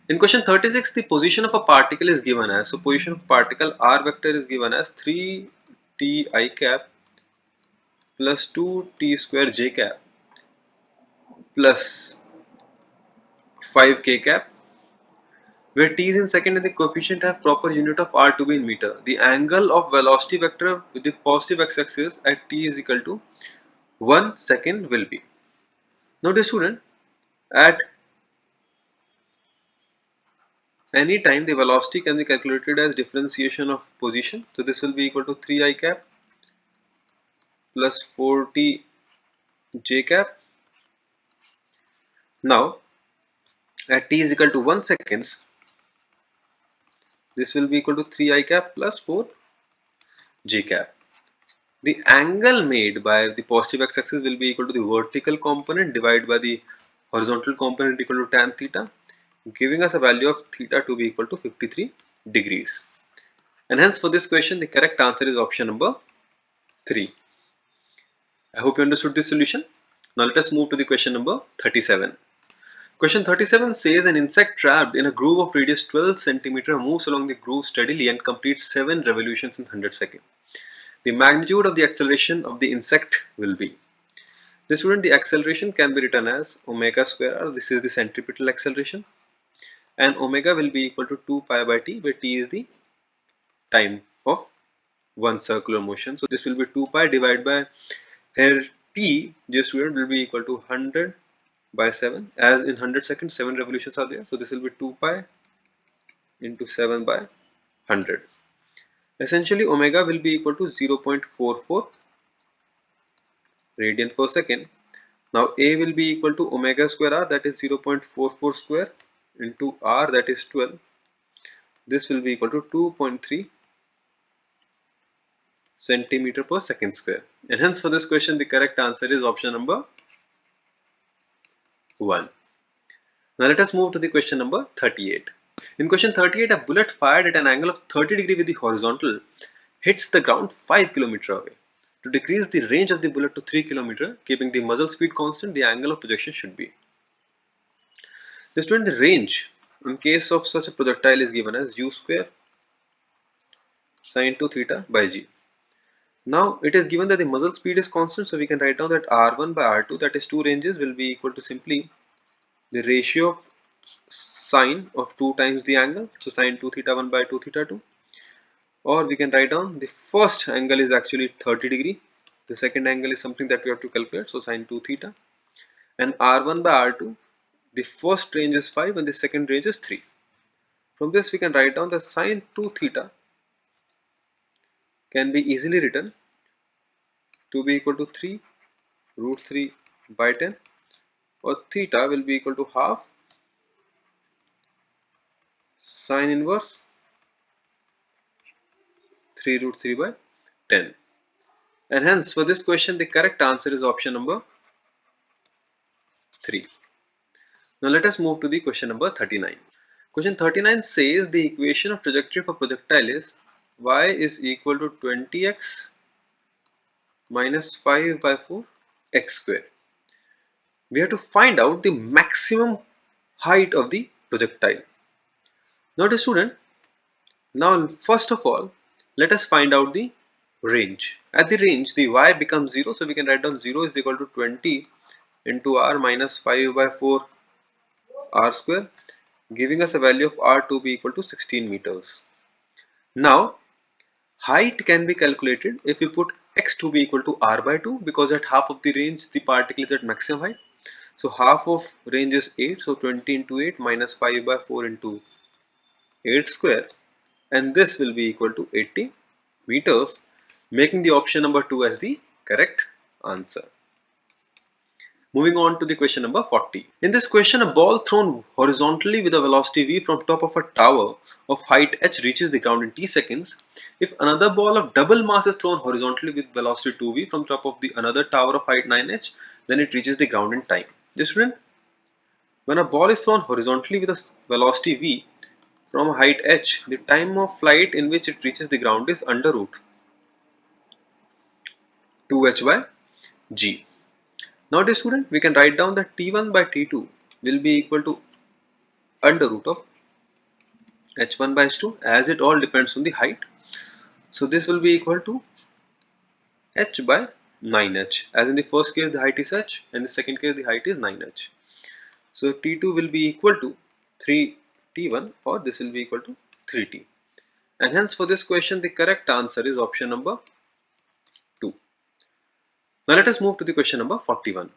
In question 36, the position of a particle is given as, so position of particle r vector is given as 3t I cap plus 2t square j cap plus 5k cap, where t is in second and the coefficient have proper unit of r to be in meter. The angle of velocity vector with the positive x-axis at t is equal to 1 second will be. Now dear student, at any time the velocity can be calculated as differentiation of position. So this will be equal to 3 I cap plus 4t j cap. Now at t is equal to 1 seconds, this will be equal to 3 I cap plus 4 j cap. The angle made by the positive x-axis will be equal to the vertical component divided by the horizontal component equal to tan theta, giving us a value of theta to be equal to 53 degrees. And hence for this question the correct answer is option number 3. I hope you understood this solution. Now let us move to the question number 37. Question 37 says an insect trapped in a groove of radius 12 cm moves along the groove steadily and completes 7 revolutions in 100 seconds. The magnitude of the acceleration of the insect will be. The student, the acceleration can be written as omega square r. This is the centripetal acceleration, and omega will be equal to 2 pi by t, where t is the time of one circular motion. So this will be 2 pi divided by, here t, dear student, will be equal to 100 by 7, as in 100 seconds 7 revolutions are there. So this will be 2 pi into 7 by 100. Essentially omega will be equal to 0.44 radian per second. Now a will be equal to omega square r, that is 0.44 square into r, that is 12. This will be equal to 2.3 centimeter per second square. And hence for this question the correct answer is option number 1. Now let us move to the question number 38. In question 38, a bullet fired at an angle of 30 degree with the horizontal hits the ground 5 km away. To decrease the range of the bullet to 3 km, keeping the muzzle speed constant, the angle of projection should be. The student, the range in case of such a projectile is given as u square sine 2 theta by g. Now it is given that the muzzle speed is constant, so we can write down that r1 by r2, that is two ranges, will be equal to simply the ratio of sine of 2 times the angle, so sine 2 theta 1 by 2 theta 2. Or we can write down the first angle is actually 30 degree, the second angle is something that we have to calculate, so sine 2 theta, and r1 by r2, the first range is 5 and the second range is 3. From this we can write down that sine 2 theta can be easily written to be equal to 3 root 3 by 10, or theta will be equal to half sine inverse 3 root 3 by 10. And hence for this question the correct answer is option number 3. Now let us move to the question number 39. Question 39 says the equation of trajectory for projectile is y is equal to 20x minus 5 by 4 x square. We have to find out the maximum height of the projectile. Now the student, now first of all let us find out the range. At the range the y becomes 0, so we can write down 0 is equal to 20 into r minus 5 by 4 r square, giving us a value of r to be equal to 16 meters. Now height can be calculated if we put x to be equal to r by 2, because at half of the range the particle is at maximum height. So half of range is 8, so 20 into 8 minus 5 by 4 into 8 square, and this will be equal to 80 meters, making the option number 2 as the correct answer. Moving on to the question number 40. In this question, a ball thrown horizontally with a velocity v from top of a tower of height h reaches the ground in t seconds. If another ball of double mass is thrown horizontally with velocity 2v from top of the another tower of height 9h, then it reaches the ground in time. This student, when a ball is thrown horizontally with a velocity v from a height h, the time of flight in which it reaches the ground is under root 2h by g. Now dear student, we can write down that t1 by t2 will be equal to under root of h1 by h2, as it all depends on the height. So this will be equal to h by 9h, as in the first case the height is h and the second case the height is 9h. So T2 will be equal to 3T1, or this will be equal to 3T. And hence for this question the correct answer is option number 2. Now let us move to the question number 41.